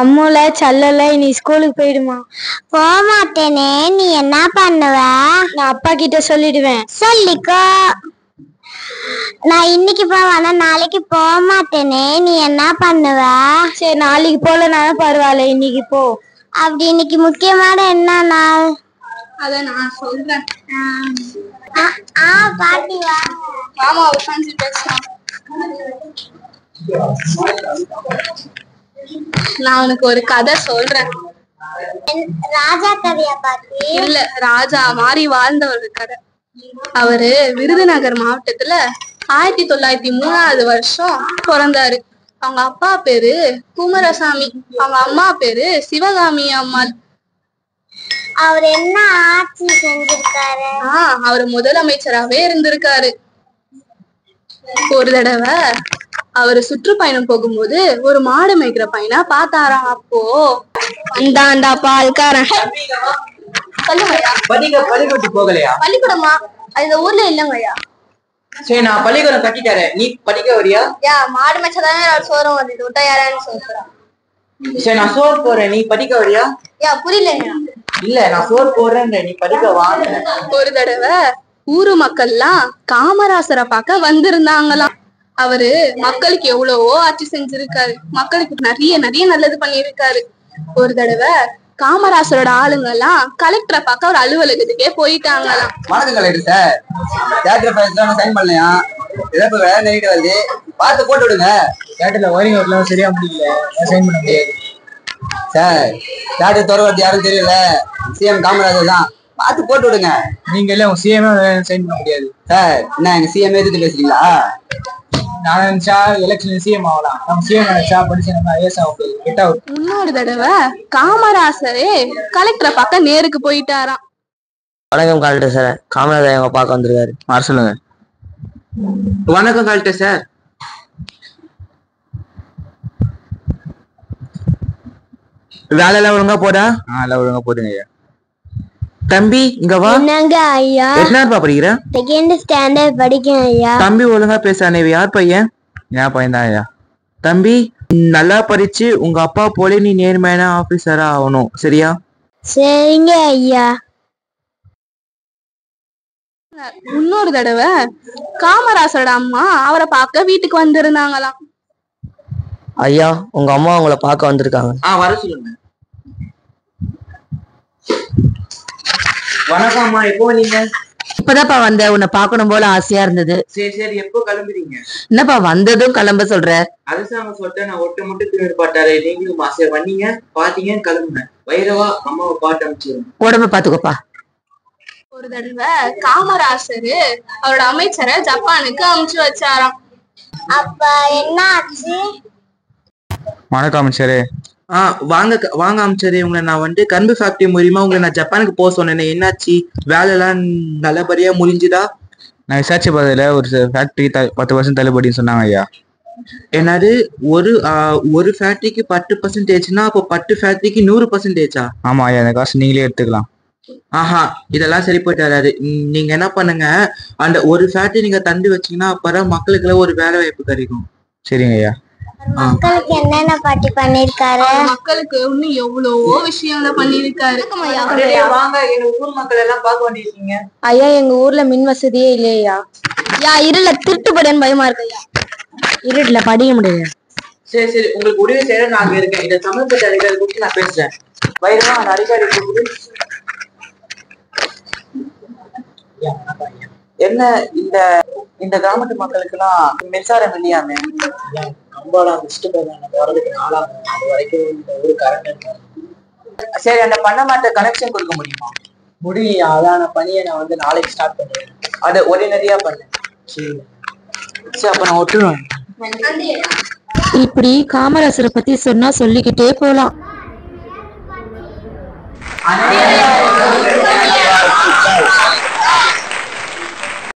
அம்முல சல்லல நீ ஸ்கூலுக்கு போயிடுமா? போக மாட்டேனே. நீ என்ன பண்ணுவ? நான் அப்பா கிட்ட சொல்லிடுவேன். சொல்லிக்கோ. நான் இன்னைக்கு போவேனா நாளைக்கு போக மாட்டேனே. நீ என்ன பண்ணுவ? சரி நாளைக்கு போலனாலும் பரவாயில்ல, இன்னைக்கு போ. அப்படி இன்னைக்கு முக்கியமான என்ன நாள்? அத நான் சொல்றேன். பாட்டி வா. மாமா உட்காந்து பேசலாம். நான் உனக்கு ஒரு கதை சொல்றேன். ராஜா கதையா பாட்டி? இல்ல, ராஜா மாறி வாழ்ந்த ஒரு கதை. அவரு விருதுநகர் மாவட்டத்துல 1903 வருஷம் பிறந்தாரு. அவங்க அப்பா பேரு குமரசாமி, அவங்க அம்மா பேரு சிவகாமி அம்மாள். அவர் என்ன ஆட்சி செஞ்சிருக்காரு? அவரு முதலமைச்சராவே இருந்திருக்காரு. ஒரு தடவை அவரு சுற்றுப்பயணம் போகும்போது ஒரு மாடு மேய்க்கிற பையனா பாத்தாராம். அப்போ அந்தாண்டா பால்காரன். பள்ளிக்கூடமா? இந்த ஊர்ல இல்லங்கய்யா. சரி, நான் பள்ளிக்கூடம் கட்டிட்டாரு, நீ படிக்க வரியா? மாடு மேய்ச்சாதானே சோறும் வந்து விட்டா யாரான்னு சொல்றேன். சரி, நான் சோறு போறேன், நீ படிக்க வரியா? புரியலங்க. இல்ல, நான் சோறு போடுறேன், நீ படிக்க வாங்க. ஒரு தடவை ஊரு மக்கள்லாம் காமராசரை பார்க்க வந்திருந்தாங்களாம். அவரு மக்களுக்கு எவ்வளவோ ஆட்சி செஞ்சிருக்காரு, மக்களுக்கு நிறைய நிறைய நல்லது பண்ணிருக்காரு. ஒரு தடவை காமராசரோட ஆளுங்க எல்லாம் கலெக்டரை பார்க்க ஒரு அலுவலகத்துக்கே போயிட்டாங்களாம். வணக்கம் collector sir, theatre files sign பண்ணலையா? இழப்பு வேலை நெருங்கிட்டு வருது, பார்த்து போட்டு விடுங்க. தியேட்டர்ல ஒயரிங் ஒர்க்லாம் சரியா முடியல, சைன் பண்ண முடியாது சார். தியேட்டர் திறவது யாரும் தெரியல, சிஎம் காமராஜர் தான், பார்த்து போட்டு விடுங்க. நீங்க எல்லாம் உங்க சிஎம் சைன் பண்ண முடியாது சார். என்ன எங்க சிஎம் எதிர்த்து பேசுறீங்களா? நான் நினைச்சா எலெக்ஷன் சிஎம் ஆகலாம், நம்ம சிஎம் நினைச்சா படிச்சு நம்ம ஐஎஸ் ஆக முடியாது. இன்னொரு தடவை காமராசரே கலெக்டரை பார்க்க நேருக்கு போயிட்டாராம். வணக்கம் கலெக்டர் சார், காமராஜர் எங்க பார்க்க வந்திருக்காரு. வர சொல்லுங்க. வணக்கம் கலெக்டர் சார். வேலை எல்லாம் ஒழுங்கா போதா? எல்லாம் ஒழுங்கா போதுங்க ஐயா. தம்பி இங்க வா. என்னங்க ஐயா? எத்தனாவது படிக்கிற? செகண்ட் ஸ்டாண்டர்ட் படிக்கிறேன் ஐயா. தம்பி ஒழுங்கா பேசானே, யார் பையன்? என் பையன் தான் ஐயா. தம்பி நல்லா படிச்சு உங்க அப்பா போல நீ நேர்மையான ஆபீசரா ஆகணும், சரியா? சரிங்க ஐயா. இன்னொரு தடவை காமராசரோட அம்மா அவரை பார்க்க வீட்டுக்கு வந்திருந்தாங்களாம். ஐயா, உங்க அம்மா உங்களை பார்க்க வந்திருக்காங்க. வர சொல்லுங்க. வணக்கம் அம்மா, எப்போ நீங்க? இப்பதான்ப்பா வந்த, உன்னை பாக்கணும் போல ஆசையா இருந்தது. சரி சரி, எப்போ கிளம்புறீங்க? என்னப்பா வந்ததும் கிளம்ப சொல்ற? அரசாங்கம் சொல்லிட்டு நான் ஒட்ட மட்டும் திரும்பி பாட்டாரு, நீங்களும் ஆசையா வந்தீங்க, பாத்தீங்க, கிளம்புனேன். வைரவா அம்மாவை பாட்டு அமைச்சிருங்க. உடம்ப பாத்துக்கோப்பா. ஒரு தடவை காமராசரு அவரோட அமைச்சரை ஜப்பானுக்கு அனுப்பிச்சு வச்சாராம். அப்ப என்ன ஆச்சு? வணக்கம் அமைச்சரே. வாங்க வாங்க அமைச்சரே, உங்களை நான் வந்துட்டு கரும்பு ஃபேக்டரி மூலியமா உங்களை நான் ஜப்பானுக்கு போக சொன்னேன், என்னாச்சு? வேலை எல்லாம் நல்லபடியா முடிஞ்சுதா? நான் விசாரிச்ச பதில ஒரு ஃபேக்டரி 10% தள்ளுபடின்னு சொன்னாங்க ஐயா. என்னது, ஒரு ஃபேக்டரிக்கு 10%? அப்போ 10 ஃபேக்டரிக்கு 100%? ஆமா ஐயா, அந்த காசு நீங்களே எடுத்துக்கலாம். இதெல்லாம் சரி போயிட்டு வராது. நீங்க என்ன பண்ணுங்க, அந்த ஒரு ஃபேக்டரி நீங்க தந்து வச்சீங்கன்னா அப்புறம் மக்களுக்கு எல்லாம் ஒரு வேலை வாய்ப்பு கிடைக்கும். சரிங்க ஐயா. மக்களுக்கு என்னென்ன பாட்டி பண்ணிருக்காரு? மக்களுக்கு இன்னும் எவ்வளவோ விஷயங்கள பண்ணிருக்காரு. வாங்க, எங்க ஊர் மக்கள் எல்லாம் பார்க்க வேண்டியிருக்கீங்க. ஐயா, எங்க ஊர்ல மின் வசதியே இல்லையா? இருள திருட்டுப்படின்னு பயமா இருக்கு ஐயா. இருட்டுல படிக்க முடியாது. சரி சரி, உங்களுக்கு உதவி செய்ய நான் அங்க இருக்கேன். இதை சமூகத்தை அதிகாரி கூப்பிட்டு நான் பேசுறேன். வைரவா, அந்த அதிகாரி கூப்பிட்டு என்ன, இந்த கிராமத்து மக்களுக்கு எல்லாம் மின்சாரம் இல்லையாமே? சரி, அந்த பண்ண மாட்ட கனெக்ஷன் கொடுக்க முடியுமா? முடியலையா? அதான பணியை நான் வந்து நாளைக்கு ஸ்டார்ட் பண்ணுவேன். அதை உடனடியா பண்ணு. சரி, அப்ப நான் ஒட்டுருவேன். இப்படி காமராசரை பத்தி சொன்னா சொல்லிக்கிட்டே போலாம்.